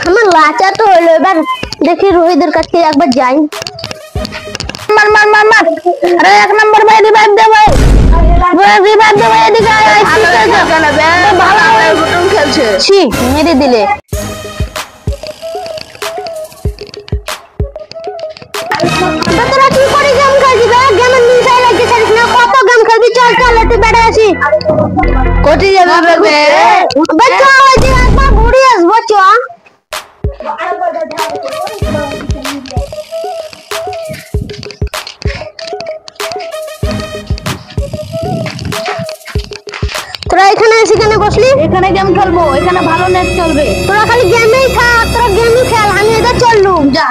আমার লাচা তো হলো, এবার দেখি রোহিতের কাছে একবার যাই। মার মার মার মার, আরে এক নম্বর ভাই রিভাইভ দে ভাই, রিভাইভ দে ভাই, এদিকে আয়। ভালো হয়ে বুটুম খেলছে, ছি মেরে দিলে। তোরা কি করে গেম খেলছিস? গেমে নিশা লাগছে, ছাড়িস না। কত গেম খেলবি? চল চল, একটু বেড়ে আসি। কোটি যাবে বেবে বাচ্চা, ওই যে একবার ঘুরে আসবো। চ তোরা এখানে এসে কেন বসলি? এখানে গেম খেলবো, এখানে ভালো নেট চলবে। তোরা খালি গেমেই থাক, তোরা গেমই খেল, আমি এদের চললুম। যা